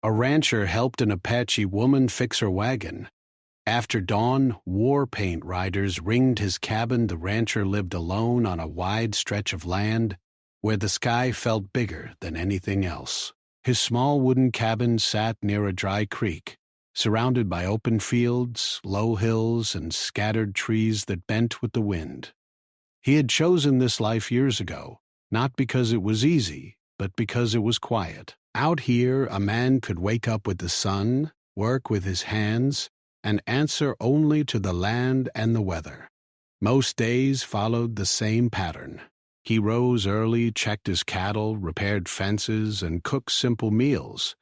A rancher helped an Apache woman fix her wagon. After dawn, war paint riders ringed his cabin. The rancher lived alone on a wide stretch of land where the sky felt bigger than anything else. His small wooden cabin sat near a dry creek, surrounded by open fields, low hills, and scattered trees that bent with the wind. He had chosen this life years ago, not because it was easy, but because it was quiet. Out here, a man could wake up with the sun, work with his hands, and answer only to the land and the weather. Most days followed the same pattern. He rose early, checked his cattle, repaired fences, and cooked simple meals.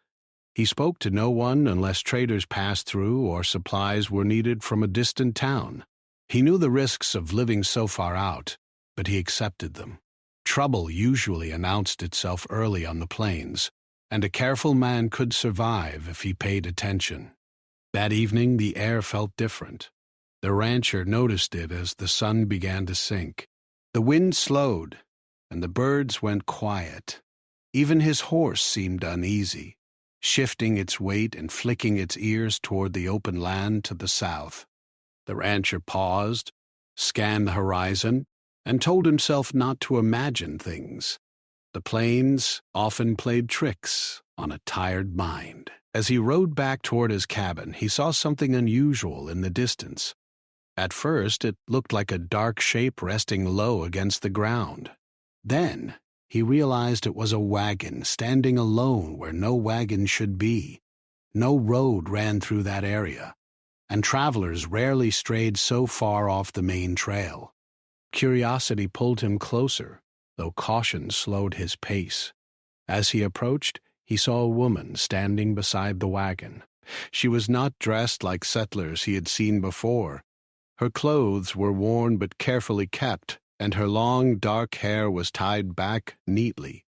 He spoke to no one unless traders passed through or supplies were needed from a distant town. He knew the risks of living so far out, but he accepted them. Trouble usually announced itself early on the plains, and a careful man could survive if he paid attention. That evening, the air felt different. The rancher noticed it as the sun began to sink. The wind slowed, and the birds went quiet. Even his horse seemed uneasy, shifting its weight and flicking its ears toward the open land to the south. The rancher paused, scanned the horizon, and told himself not to imagine things. The plains often played tricks on a tired mind. As he rode back toward his cabin, he saw something unusual in the distance. At first, it looked like a dark shape resting low against the ground. Then, he realized it was a wagon standing alone where no wagon should be. No road ran through that area, and travelers rarely strayed so far off the main trail. Curiosity pulled him closer, though caution slowed his pace. As he approached, he saw a woman standing beside the wagon. She was not dressed like settlers he had seen before. Her clothes were worn but carefully kept, and her long, dark hair was tied back neatly.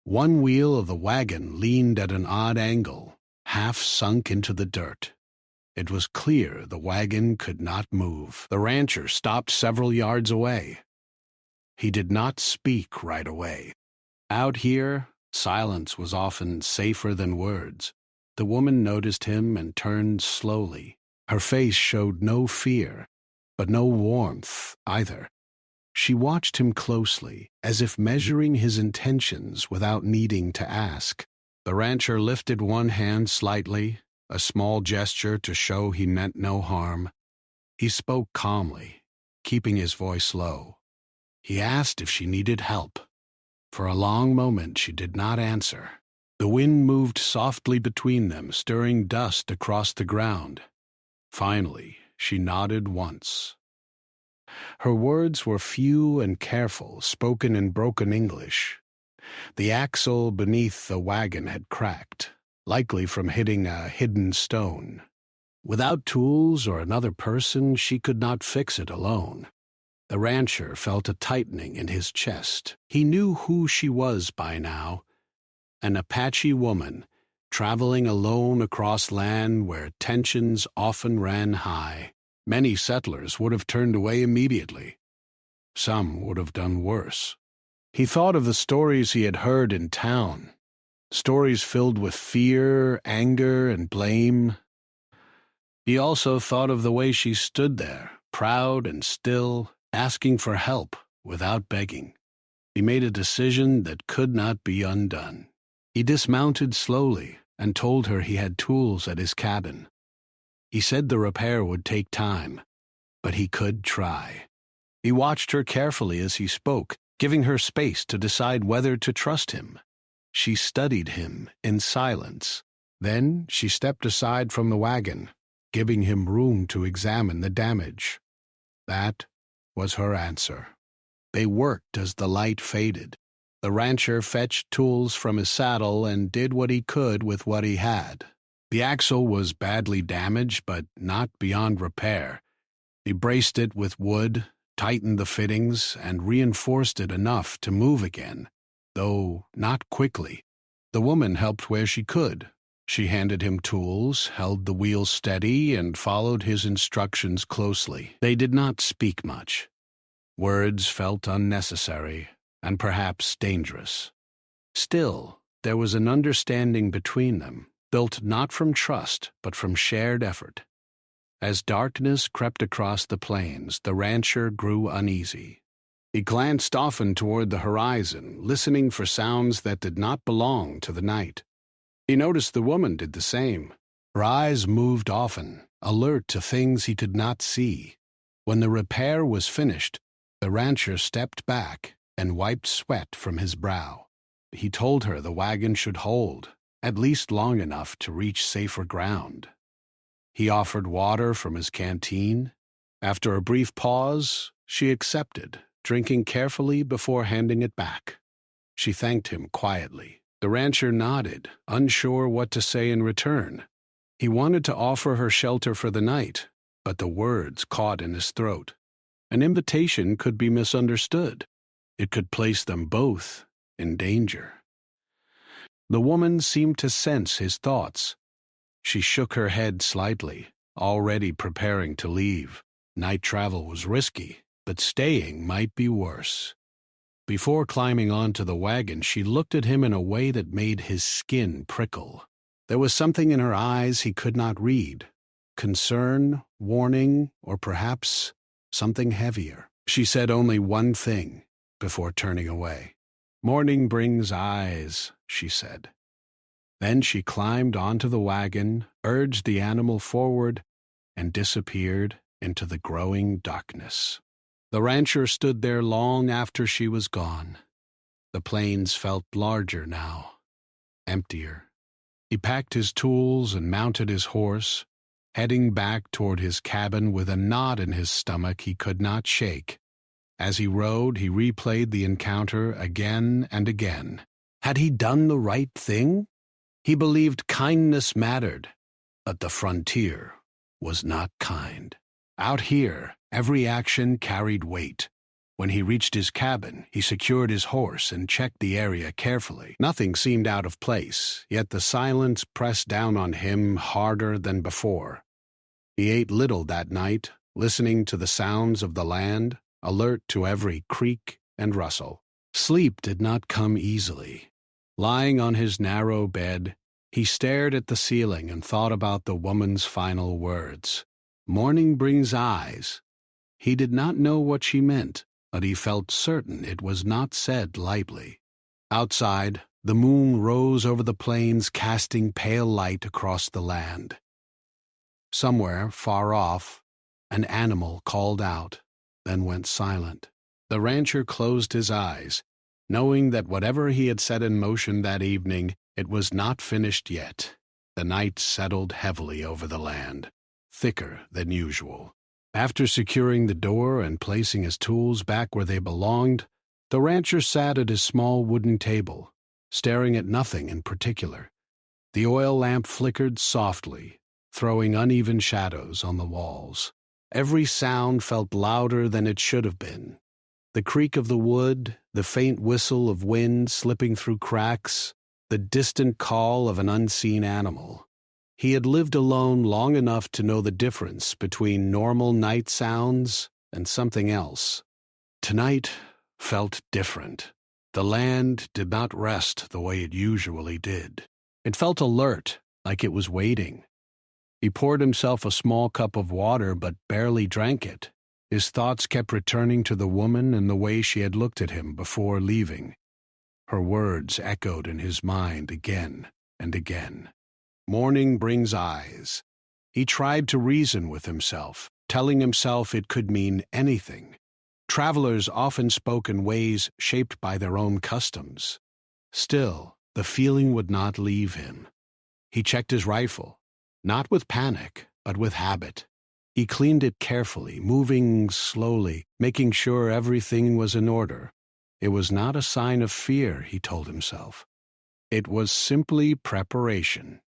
One wheel of the wagon leaned at an odd angle, half sunk into the dirt. It was clear the wagon could not move. The rancher stopped several yards away. He did not speak right away. Out here, silence was often safer than words. The woman noticed him and turned slowly. Her face showed no fear, but no warmth either. She watched him closely, as if measuring his intentions without needing to ask. The rancher lifted one hand slightly, a small gesture to show he meant no harm. He spoke calmly, keeping his voice low. He asked if she needed help. For a long moment she did not answer. The wind moved softly between them, stirring dust across the ground. Finally, she nodded once. Her words were few and careful, spoken in broken English. The axle beneath the wagon had cracked, likely from hitting a hidden stone. Without tools or another person, she could not fix it alone. The rancher felt a tightening in his chest. He knew who she was by now, an Apache woman, traveling alone across land where tensions often ran high. Many settlers would have turned away immediately. Some would have done worse. He thought of the stories he had heard in town, stories filled with fear, anger, and blame. He also thought of the way she stood there, proud and still, asking for help without begging. He made a decision that could not be undone. He dismounted slowly and told her he had tools at his cabin. He said the repair would take time, but he could try. He watched her carefully as he spoke, giving her space to decide whether to trust him. She studied him in silence. Then she stepped aside from the wagon, giving him room to examine the damage. That was her answer. They worked as the light faded. The rancher fetched tools from his saddle and did what he could with what he had. The axle was badly damaged, but not beyond repair. He braced it with wood, tightened the fittings, and reinforced it enough to move again, though not quickly. The woman helped where she could. She handed him tools, held the wheel steady, and followed his instructions closely. They did not speak much. Words felt unnecessary and perhaps dangerous. Still, there was an understanding between them. built not from trust but from shared effort. As darkness crept across the plains, the rancher grew uneasy. He glanced often toward the horizon, listening for sounds that did not belong to the night. He noticed the woman did the same. Her eyes moved often, alert to things he could not see. When the repair was finished, the rancher stepped back and wiped sweat from his brow. He told her the wagon should hold, at least long enough to reach safer ground. He offered water from his canteen. After a brief pause, she accepted, drinking carefully before handing it back. She thanked him quietly. The rancher nodded, unsure what to say in return. He wanted to offer her shelter for the night, but the words caught in his throat. An invitation could be misunderstood. It could place them both in danger. The woman seemed to sense his thoughts. She shook her head slightly, already preparing to leave. Night travel was risky, but staying might be worse. Before climbing onto the wagon, she looked at him in a way that made his skin prickle. There was something in her eyes he could not read. Concern, warning, or perhaps something heavier. She said only one thing before turning away. "Morning brings eyes," she said. Then she climbed onto the wagon, urged the animal forward, and disappeared into the growing darkness. The rancher stood there long after she was gone. The plains felt larger now, emptier. He packed his tools and mounted his horse, heading back toward his cabin with a knot in his stomach he could not shake. As he rode, he replayed the encounter again and again. Had he done the right thing? He believed kindness mattered, but the frontier was not kind. Out here, every action carried weight. When he reached his cabin, he secured his horse and checked the area carefully. Nothing seemed out of place, yet the silence pressed down on him harder than before. He ate little that night, listening to the sounds of the land, alert to every creak and rustle. Sleep did not come easily. Lying on his narrow bed, he stared at the ceiling and thought about the woman's final words. "Morning brings eyes." He did not know what she meant, but he felt certain it was not said lightly. Outside, the moon rose over the plains, casting pale light across the land. Somewhere, far off, an animal called out, then went silent. The rancher closed his eyes, knowing that whatever he had set in motion that evening, it was not finished yet. The night settled heavily over the land, thicker than usual. After securing the door and placing his tools back where they belonged, the rancher sat at his small wooden table, staring at nothing in particular. The oil lamp flickered softly, throwing uneven shadows on the walls. Every sound felt louder than it should have been. The creak of the wood, the faint whistle of wind slipping through cracks, the distant call of an unseen animal. He had lived alone long enough to know the difference between normal night sounds and something else. Tonight felt different. The land did not rest the way it usually did. It felt alert, like it was waiting. He poured himself a small cup of water but barely drank it. His thoughts kept returning to the woman and the way she had looked at him before leaving. Her words echoed in his mind again and again. Morning brings eyes. He tried to reason with himself, telling himself it could mean anything. Travelers often spoke in ways shaped by their own customs. Still, the feeling would not leave him. He checked his rifle, not with panic, but with habit. He cleaned it carefully, moving slowly, making sure everything was in order. It was not a sign of fear, he told himself. It was simply preparation.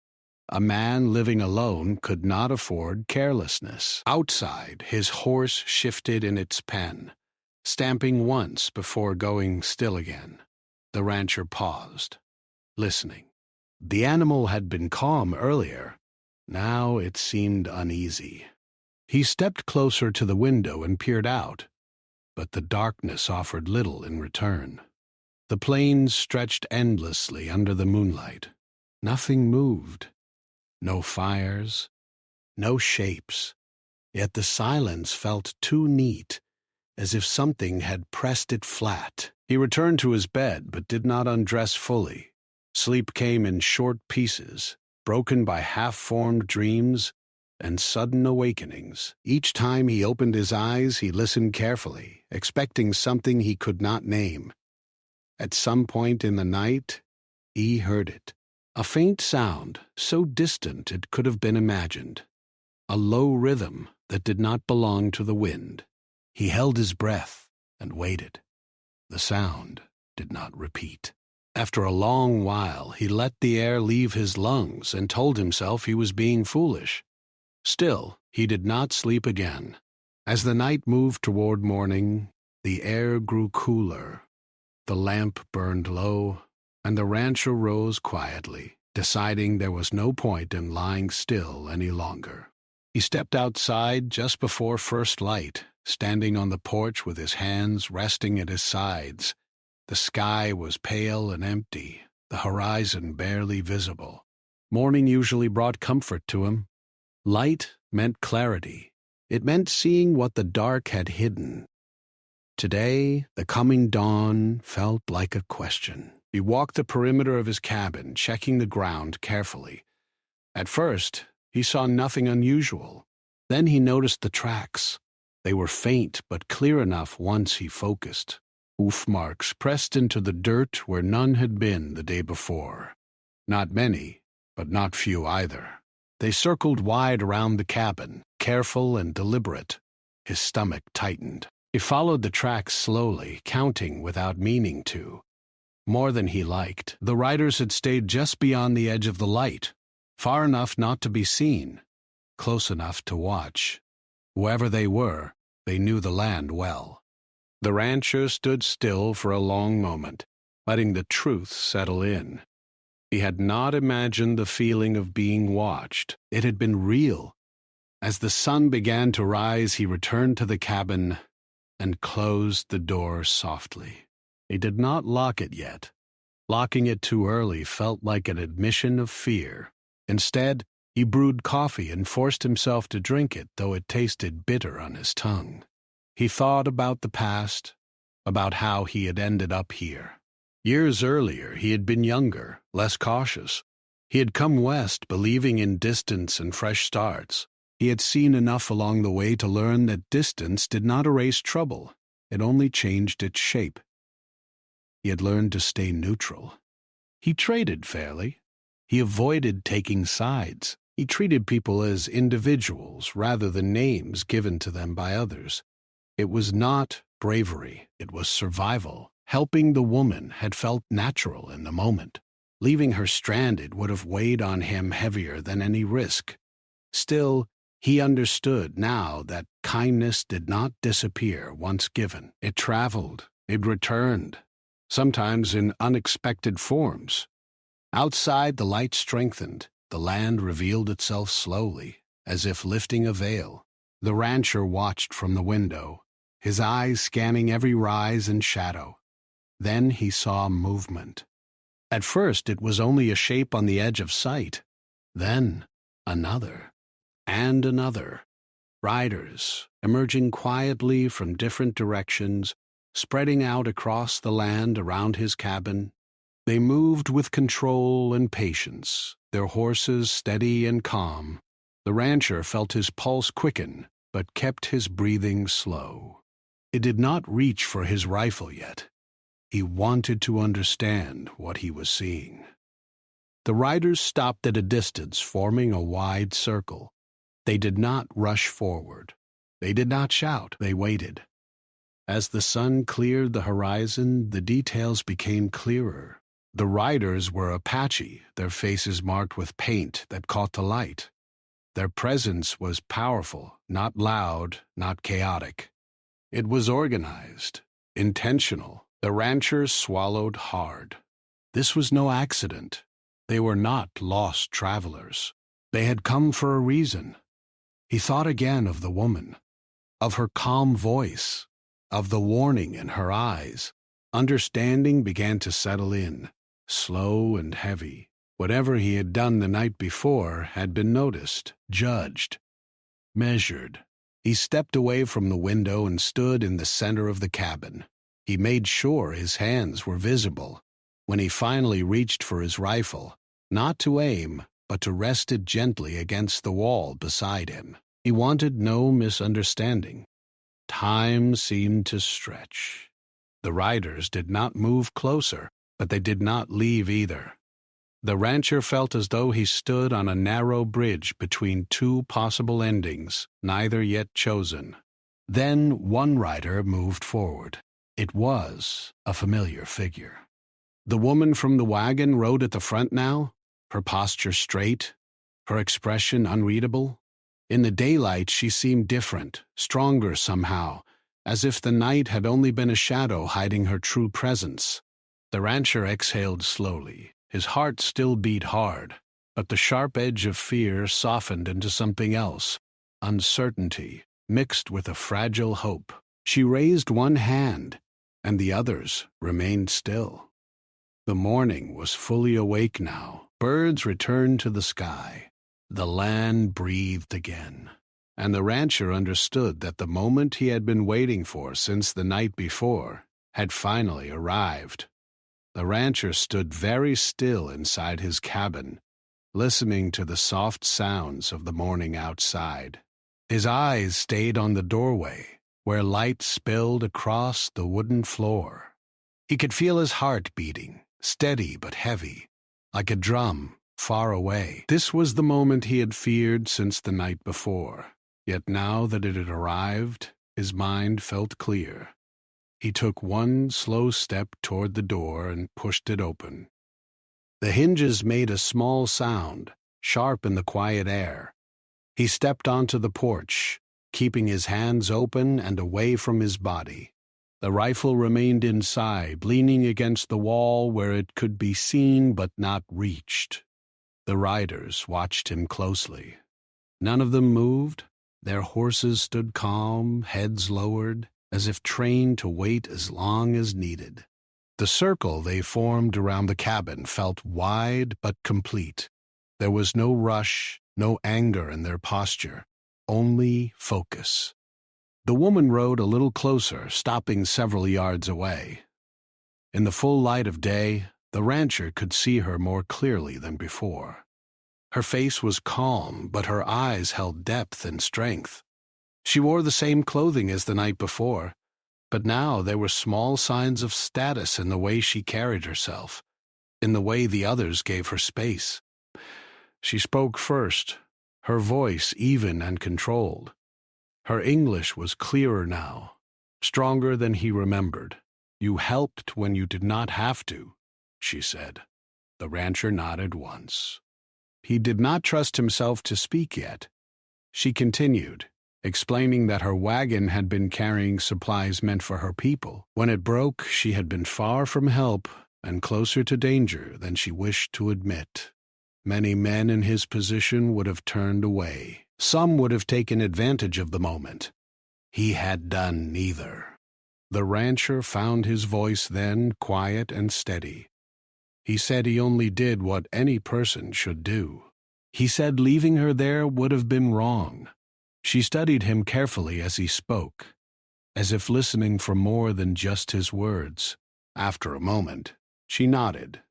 A man living alone could not afford carelessness. Outside, his horse shifted in its pen, stamping once before going still again. The rancher paused, listening. The animal had been calm earlier. Now it seemed uneasy. He stepped closer to the window and peered out, but the darkness offered little in return. The plains stretched endlessly under the moonlight. Nothing moved. No fires, no shapes. Yet the silence felt too neat, as if something had pressed it flat. He returned to his bed, but did not undress fully. Sleep came in short pieces, broken by half-formed dreams and sudden awakenings. Each time he opened his eyes, he listened carefully, expecting something he could not name. At some point in the night, he heard it. A faint sound, so distant it could have been imagined. A low rhythm that did not belong to the wind. He held his breath and waited. The sound did not repeat. After a long while, he let the air leave his lungs and told himself he was being foolish. Still, he did not sleep again. As the night moved toward morning, the air grew cooler. The lamp burned low, and the rancher rose quietly, deciding there was no point in lying still any longer. He stepped outside just before first light, standing on the porch with his hands resting at his sides. The sky was pale and empty, the horizon barely visible. Morning usually brought comfort to him. Light meant clarity. It meant seeing what the dark had hidden. Today, the coming dawn felt like a question. He walked the perimeter of his cabin, checking the ground carefully. At first, he saw nothing unusual. Then he noticed the tracks. They were faint but clear enough once he focused. Hoof marks pressed into the dirt where none had been the day before. Not many, but not few either. They circled wide around the cabin, careful and deliberate. His stomach tightened. He followed the tracks slowly, counting without meaning to. More than he liked, the riders had stayed just beyond the edge of the light, far enough not to be seen, close enough to watch. Whoever they were, they knew the land well. The rancher stood still for a long moment, letting the truth settle in. He had not imagined the feeling of being watched. It had been real. As the sun began to rise, he returned to the cabin and closed the door softly. He did not lock it yet. Locking it too early felt like an admission of fear. Instead, he brewed coffee and forced himself to drink it, though it tasted bitter on his tongue. He thought about the past, about how he had ended up here. Years earlier, he had been younger, less cautious. He had come west believing in distance and fresh starts. He had seen enough along the way to learn that distance did not erase trouble. It only changed its shape. He had learned to stay neutral. He traded fairly. He avoided taking sides. He treated people as individuals rather than names given to them by others. It was not bravery, it was survival. Helping the woman had felt natural in the moment. Leaving her stranded would have weighed on him heavier than any risk. Still, he understood now that kindness did not disappear once given. It traveled, it returned, sometimes in unexpected forms. Outside, the light strengthened. The land revealed itself slowly, as if lifting a veil. The rancher watched from the window, his eyes scanning every rise and shadow. Then he saw movement. At first, it was only a shape on the edge of sight. Then, another, and another. Riders, emerging quietly from different directions, spreading out across the land around his cabin. They moved with control and patience, their horses steady and calm. The rancher felt his pulse quicken, but kept his breathing slow. It did not reach for his rifle yet. He wanted to understand what he was seeing. The riders stopped at a distance, forming a wide circle. They did not rush forward. They did not shout. They waited. As the sun cleared the horizon, the details became clearer. The riders were Apache, their faces marked with paint that caught the light. Their presence was powerful, not loud, not chaotic. It was organized, intentional. The ranchers swallowed hard. This was no accident. They were not lost travelers. They had come for a reason. He thought again of the woman, of her calm voice, of the warning in her eyes. Understanding began to settle in, slow and heavy. Whatever he had done the night before had been noticed, judged, measured. He stepped away from the window and stood in the center of the cabin. He made sure his hands were visible. When he finally reached for his rifle, not to aim, but to rest it gently against the wall beside him. He wanted no misunderstanding. Time seemed to stretch. The riders did not move closer, but they did not leave either. The rancher felt as though he stood on a narrow bridge between two possible endings, neither yet chosen. Then one rider moved forward. It was a familiar figure. The woman from the wagon rode at the front now, her posture straight, her expression unreadable. In the daylight she seemed different, stronger somehow, as if the night had only been a shadow hiding her true presence. The rancher exhaled slowly. His heart still beat hard, but the sharp edge of fear softened into something else, uncertainty, mixed with a fragile hope. She raised one hand, and the others remained still. The morning was fully awake now. Birds returned to the sky. The land breathed again, and the rancher understood that the moment he had been waiting for since the night before had finally arrived. The rancher stood very still inside his cabin, listening to the soft sounds of the morning outside. His eyes stayed on the doorway, where light spilled across the wooden floor. He could feel his heart beating, steady but heavy, like a drum far away. This was the moment he had feared since the night before, yet now that it had arrived, his mind felt clear. He took one slow step toward the door and pushed it open. The hinges made a small sound, sharp in the quiet air. He stepped onto the porch, keeping his hands open and away from his body. The rifle remained inside, leaning against the wall where it could be seen but not reached. The riders watched him closely. None of them moved. Their horses stood calm, heads lowered, as if trained to wait as long as needed. The circle they formed around the cabin felt wide but complete. There was no rush, no anger in their posture, only focus. The woman rode a little closer, stopping several yards away. In the full light of day, the rancher could see her more clearly than before. Her face was calm, but her eyes held depth and strength. She wore the same clothing as the night before, but now there were small signs of status in the way she carried herself, in the way the others gave her space. She spoke first, her voice even and controlled. Her English was clearer now, stronger than he remembered. "You helped when you did not have to," she said. The rancher nodded once. He did not trust himself to speak yet. She continued, explaining that her wagon had been carrying supplies meant for her people. When it broke, she had been far from help and closer to danger than she wished to admit. Many men in his position would have turned away. Some would have taken advantage of the moment. He had done neither. The rancher found his voice then quiet and steady. He said he only did what any person should do. He said leaving her there would have been wrong. She studied him carefully as he spoke, as if listening for more than just his words. After a moment, she nodded.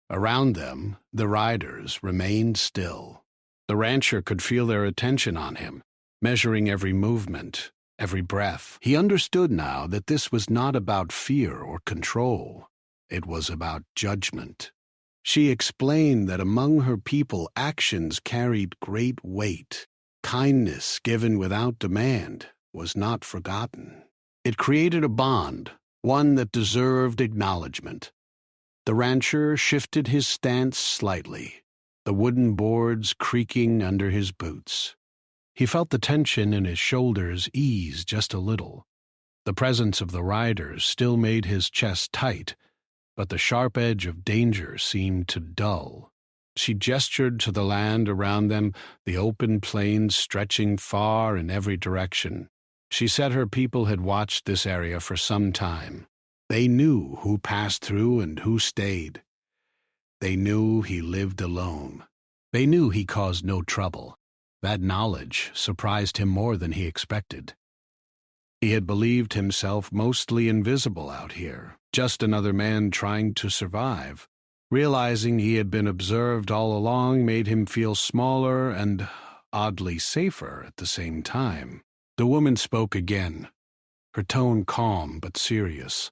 Around them, the riders remained still. The rancher could feel their attention on him, measuring every movement, every breath. He understood now that this was not about fear or control. It was about judgment. She explained that among her people actions carried great weight. Kindness given without demand was not forgotten. It created a bond, one that deserved acknowledgement. The rancher shifted his stance slightly, the wooden boards creaking under his boots. He felt the tension in his shoulders ease just a little. The presence of the riders still made his chest tight, but the sharp edge of danger seemed to dull. She gestured to the land around them, the open plains stretching far in every direction. She said her people had watched this area for some time. They knew who passed through and who stayed. They knew he lived alone. They knew he caused no trouble. That knowledge surprised him more than he expected. He had believed himself mostly invisible out here, just another man trying to survive. Realizing he had been observed all along made him feel smaller and oddly safer at the same time. The woman spoke again, her tone calm but serious.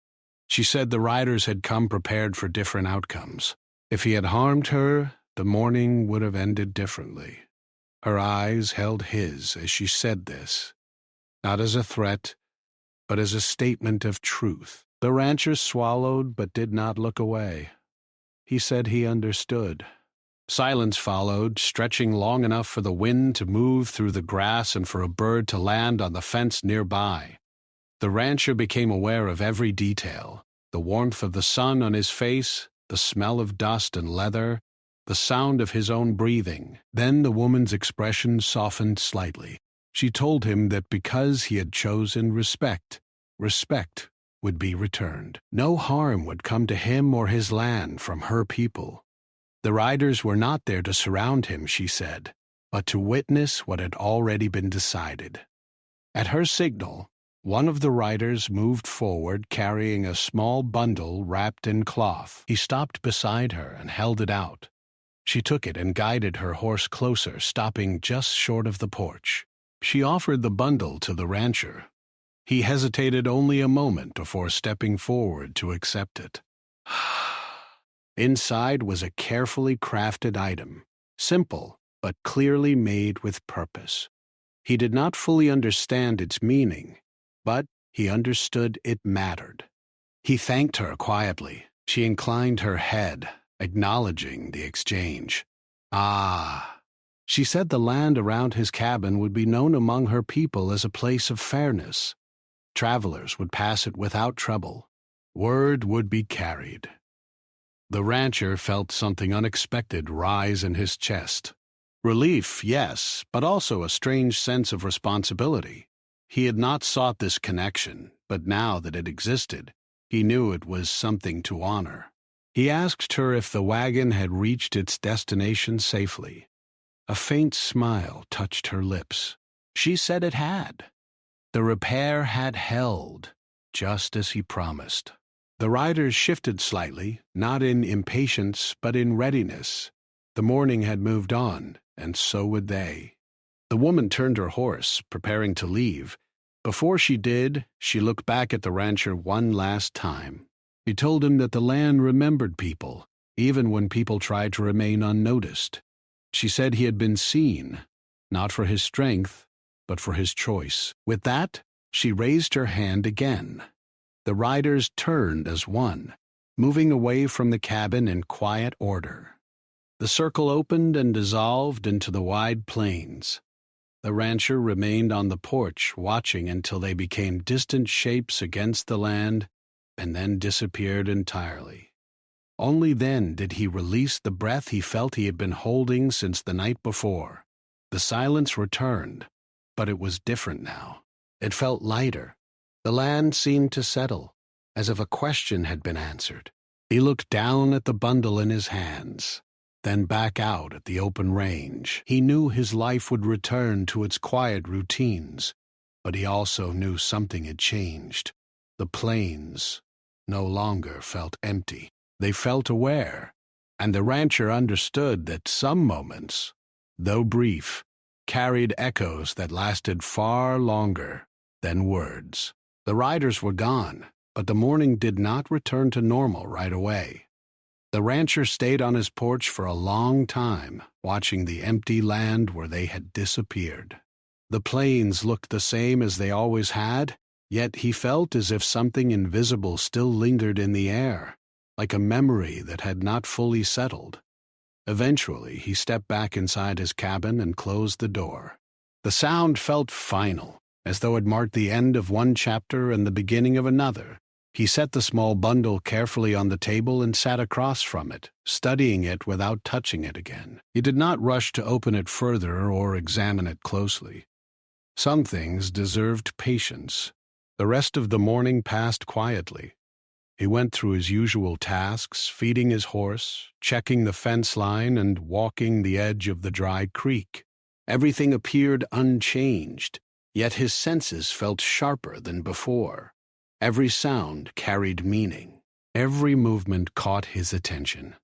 She said the riders had come prepared for different outcomes. If he had harmed her, the morning would have ended differently. Her eyes held his as she said this, not as a threat, but as a statement of truth. The rancher swallowed but did not look away. He said he understood. Silence followed, stretching long enough for the wind to move through the grass and for a bird to land on the fence nearby. The rancher became aware of every detail: the warmth of the sun on his face, the smell of dust and leather, the sound of his own breathing. Then the woman's expression softened slightly. She told him that because he had chosen respect, respect would be returned. No harm would come to him or his land from her people. The riders were not there to surround him, she said, but to witness what had already been decided. At her signal, one of the riders moved forward carrying a small bundle wrapped in cloth. He stopped beside her and held it out. She took it and guided her horse closer, stopping just short of the porch. She offered the bundle to the rancher. He hesitated only a moment before stepping forward to accept it. Inside was a carefully crafted item, simple but clearly made with purpose. He did not fully understand its meaning, but he understood it mattered. He thanked her quietly. She inclined her head, acknowledging the exchange. Ah, she said the land around his cabin would be known among her people as a place of fairness. Travelers would pass it without trouble. Word would be carried. The rancher felt something unexpected rise in his chest. Relief, yes, but also a strange sense of responsibility. He had not sought this connection, but now that it existed, he knew it was something to honor. He asked her if the wagon had reached its destination safely. A faint smile touched her lips. She said it had. The repair had held, just as he promised. The riders shifted slightly, not in impatience, but in readiness. The morning had moved on, and so would they. The woman turned her horse, preparing to leave. Before she did, she looked back at the rancher one last time. He told him that the land remembered people, even when people tried to remain unnoticed. She said he had been seen, not for his strength, but for his choice. With that, she raised her hand again. The riders turned as one, moving away from the cabin in quiet order. The circle opened and dissolved into the wide plains. The rancher remained on the porch, watching until they became distant shapes against the land, and then disappeared entirely. Only then did he release the breath he felt he had been holding since the night before. The silence returned, but it was different now. It felt lighter. The land seemed to settle, as if a question had been answered. He looked down at the bundle in his hands, then back out at the open range. He knew his life would return to its quiet routines, but he also knew something had changed. The plains no longer felt empty. They felt aware, and the rancher understood that some moments, though brief, carried echoes that lasted far longer than words. The riders were gone, but the morning did not return to normal right away. The rancher stayed on his porch for a long time, watching the empty land where they had disappeared. The plains looked the same as they always had, yet he felt as if something invisible still lingered in the air, like a memory that had not fully settled. Eventually, he stepped back inside his cabin and closed the door. The sound felt final, as though it marked the end of one chapter and the beginning of another. He set the small bundle carefully on the table and sat across from it, studying it without touching it again. He did not rush to open it further or examine it closely. Some things deserved patience. The rest of the morning passed quietly. He went through his usual tasks, feeding his horse, checking the fence line, and walking the edge of the dry creek. Everything appeared unchanged, yet his senses felt sharper than before. Every sound carried meaning. Every movement caught his attention.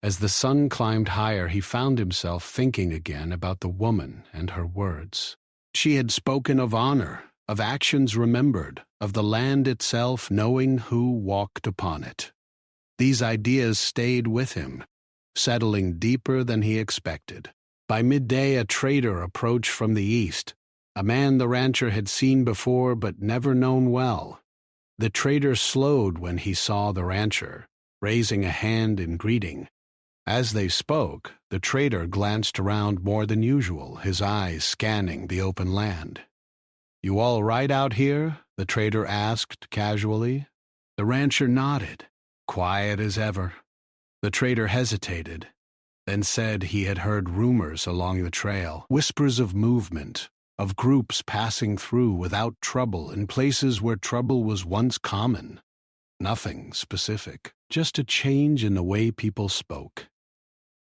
As the sun climbed higher, he found himself thinking again about the woman and her words. She had spoken of honor, of actions remembered, of the land itself knowing who walked upon it. These ideas stayed with him, settling deeper than he expected. By midday, a trader approached from the east, a man the rancher had seen before but never known well. The trader slowed when he saw the rancher, raising a hand in greeting. As they spoke, the trader glanced around more than usual, his eyes scanning the open land. "You all right out here?" the trader asked casually. The rancher nodded, quiet as ever. The trader hesitated, then said he had heard rumors along the trail, whispers of movement, of groups passing through without trouble in places where trouble was once common. Nothing specific, just a change in the way people spoke.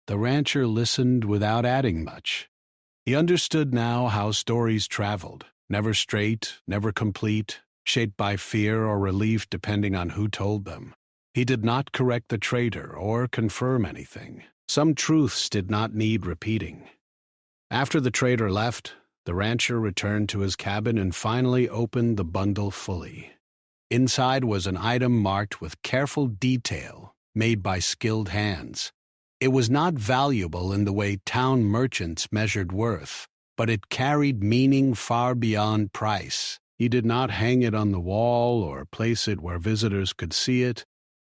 The rancher listened without adding much. He understood now how stories traveled, never straight, never complete, shaped by fear or relief depending on who told them. He did not correct the trader or confirm anything. Some truths did not need repeating. After the trader left, the rancher returned to his cabin and finally opened the bundle fully. Inside was an item marked with careful detail, made by skilled hands. It was not valuable in the way town merchants measured worth, but it carried meaning far beyond price. He did not hang it on the wall or place it where visitors could see it.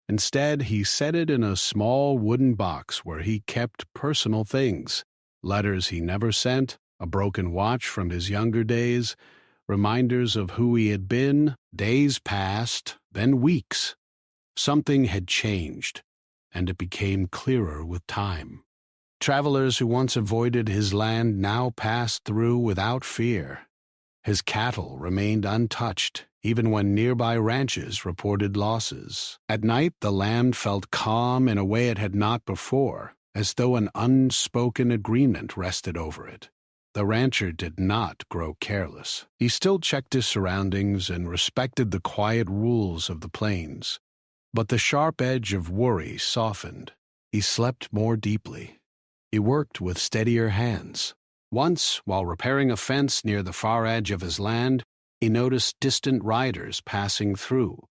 Instead, he set it in a small wooden box where he kept personal things, letters he never sent, a broken watch from his younger days, reminders of who he had been. Days passed, then weeks. Something had changed, and it became clearer with time. Travelers who once avoided his land now passed through without fear. His cattle remained untouched, even when nearby ranches reported losses. At night, the land felt calm in a way it had not before, as though an unspoken agreement rested over it. The rancher did not grow careless. He still checked his surroundings and respected the quiet rules of the plains. But the sharp edge of worry softened. He slept more deeply. He worked with steadier hands. Once, while repairing a fence near the far edge of his land, he noticed distant riders passing through.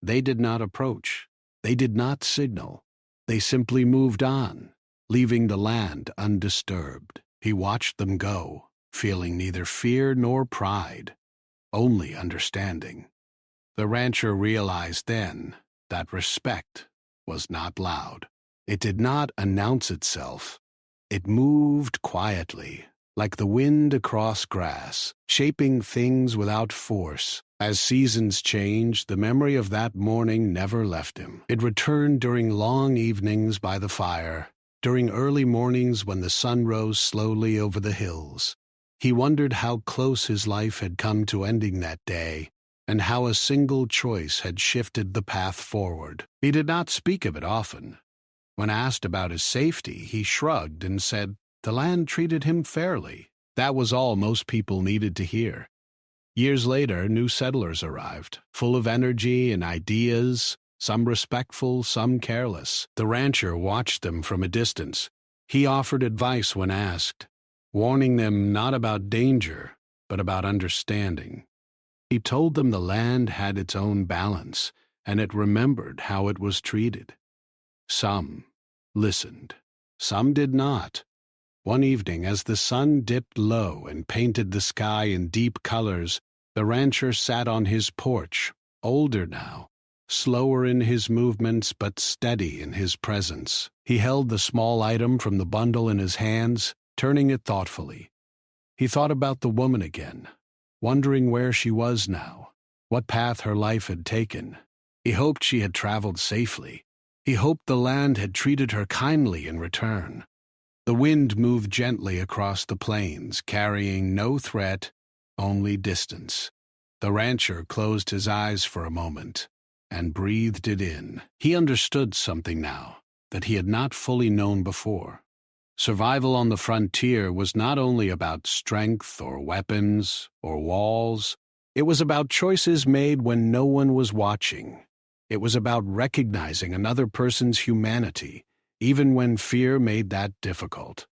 They did not approach. They did not signal. They simply moved on, leaving the land undisturbed. He watched them go, feeling neither fear nor pride, only understanding. The rancher realized then that respect was not loud. It did not announce itself. It moved quietly, like the wind across grass, shaping things without force. As seasons changed, the memory of that morning never left him. It returned during long evenings by the fire, during early mornings when the sun rose slowly over the hills. He wondered how close his life had come to ending that day, and how a single choice had shifted the path forward. He did not speak of it often. When asked about his safety, he shrugged and said the land treated him fairly. That was all most people needed to hear. Years later, new settlers arrived, full of energy and ideas, some respectful, some careless. The rancher watched them from a distance. He offered advice when asked, warning them not about danger, but about understanding. He told them the land had its own balance, and it remembered how it was treated. Some listened. Some did not. One evening, as the sun dipped low and painted the sky in deep colors, the rancher sat on his porch, older now, slower in his movements but steady in his presence. He held the small item from the bundle in his hands, turning it thoughtfully. He thought about the woman again, wondering where she was now, what path her life had taken. He hoped she had traveled safely. He hoped the land had treated her kindly in return. The wind moved gently across the plains, carrying no threat, only distance. The rancher closed his eyes for a moment. and breathed it in. He understood something now that he had not fully known before. Survival on the frontier was not only about strength or weapons or walls. It was about choices made when no one was watching. It was about recognizing another person's humanity, even when fear made that difficult.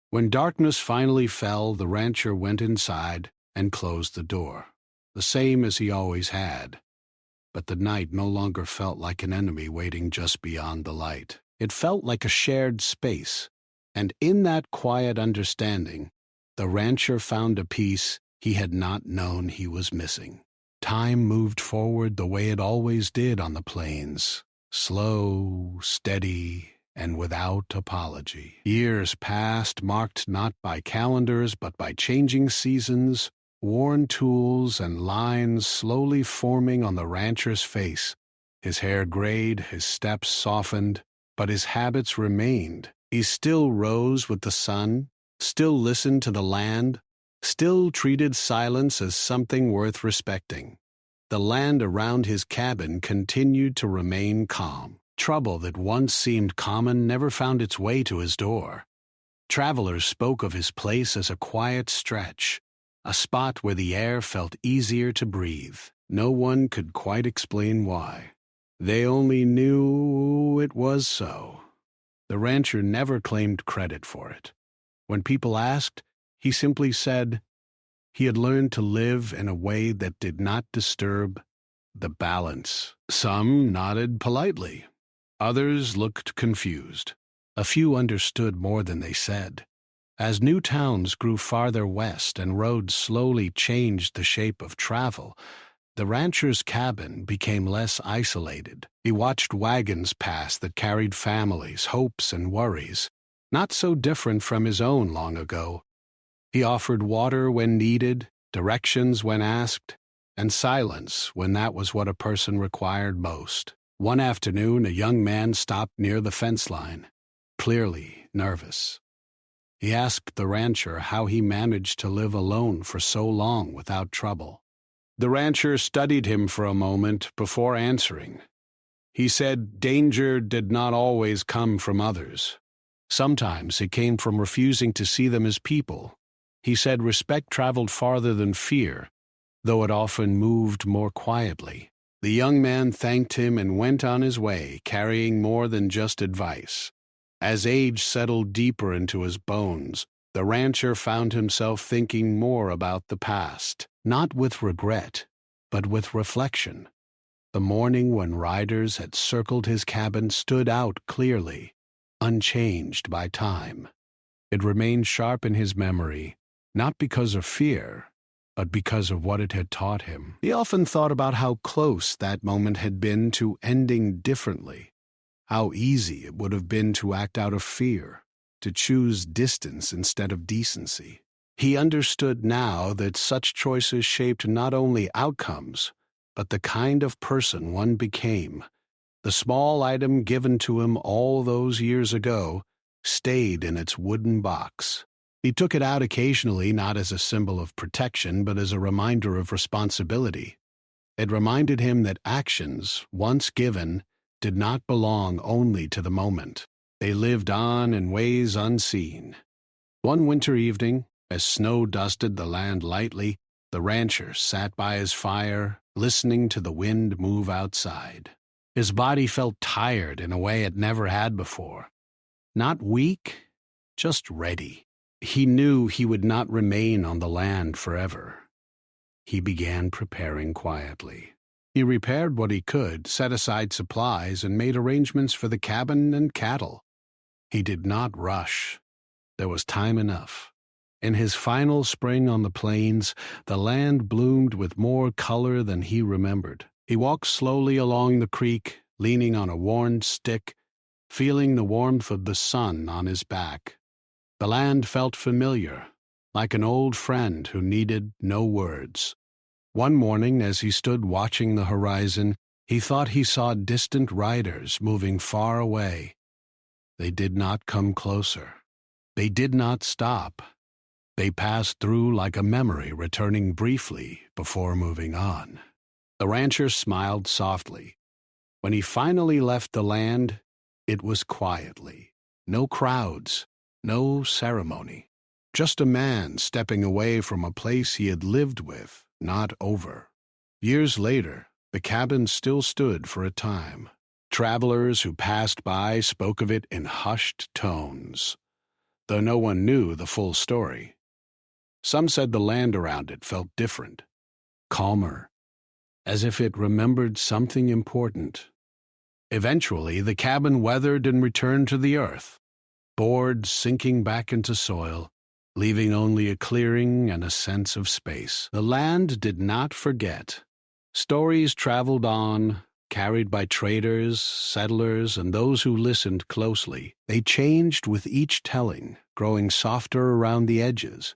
When darkness finally fell, the rancher went inside and closed the door, the same as he always had. But the night no longer felt like an enemy waiting just beyond the light. It felt like a shared space, and in that quiet understanding, the rancher found a peace he had not known he was missing. Time moved forward the way it always did on the plains, slow, steady, and without apology. Years passed, marked not by calendars but by changing seasons, worn tools, and lines slowly forming on the rancher's face. His hair grayed, his steps softened, but his habits remained. He still rose with the sun, still listened to the land, still treated silence as something worth respecting. The land around his cabin continued to remain calm. Trouble that once seemed common never found its way to his door. Travelers spoke of his place as a quiet stretch, a spot where the air felt easier to breathe. No one could quite explain why. They only knew it was so. The rancher never claimed credit for it. When people asked, he simply said he had learned to live in a way that did not disturb the balance. Some nodded politely. Others looked confused. A few understood more than they said. As new towns grew farther west and roads slowly changed the shape of travel, the rancher's cabin became less isolated. He watched wagons pass that carried families, hopes, and worries, not so different from his own long ago. He offered water when needed, directions when asked, and silence when that was what a person required most. One afternoon, a young man stopped near the fence line, clearly nervous. He asked the rancher how he managed to live alone for so long without trouble. The rancher studied him for a moment before answering. He said danger did not always come from others. Sometimes it came from refusing to see them as people. He said respect traveled farther than fear, though it often moved more quietly. The young man thanked him and went on his way, carrying more than just advice. As age settled deeper into his bones, the rancher found himself thinking more about the past, not with regret, but with reflection. The morning when riders had circled his cabin stood out clearly, unchanged by time. It remained sharp in his memory, not because of fear, but because of what it had taught him. He often thought about how close that moment had been to ending differently, how easy it would have been to act out of fear, to choose distance instead of decency. He understood now that such choices shaped not only outcomes, but the kind of person one became. The small item given to him all those years ago stayed in its wooden box. He took it out occasionally, not as a symbol of protection, but as a reminder of responsibility. It reminded him that actions, once given, did not belong only to the moment. They lived on in ways unseen. One winter evening, as snow dusted the land lightly, the rancher sat by his fire, listening to the wind move outside. His body felt tired in a way it never had before. Not weak, just ready. He knew he would not remain on the land forever. He began preparing quietly. He repaired what he could, set aside supplies, and made arrangements for the cabin and cattle. He did not rush. There was time enough. In his final spring on the plains, the land bloomed with more color than he remembered. He walked slowly along the creek, leaning on a worn stick, feeling the warmth of the sun on his back. The land felt familiar, like an old friend who needed no words. One morning, as he stood watching the horizon, he thought he saw distant riders moving far away. They did not come closer. They did not stop. They passed through like a memory, returning briefly before moving on. The rancher smiled softly. When he finally left the land, it was quietly. No crowds, no ceremony. Just a man stepping away from a place he had lived with, not over. Years later, the cabin still stood for a time. Travelers who passed by spoke of it in hushed tones, though no one knew the full story. Some said the land around it felt different, calmer, as if it remembered something important. Eventually, the cabin weathered and returned to the earth, boards sinking back into soil, leaving only a clearing and a sense of space. The land did not forget. Stories traveled on, carried by traders, settlers, and those who listened closely. They changed with each telling, growing softer around the edges.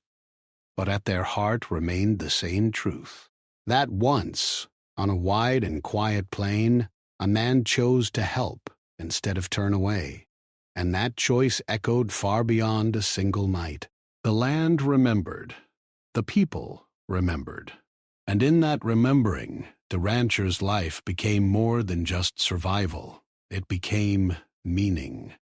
But at their heart remained the same truth. That once, on a wide and quiet plain, a man chose to help instead of turn away. And that choice echoed far beyond a single night. The land remembered. The people remembered. And in that remembering, the rancher's life became more than just survival. It became meaning.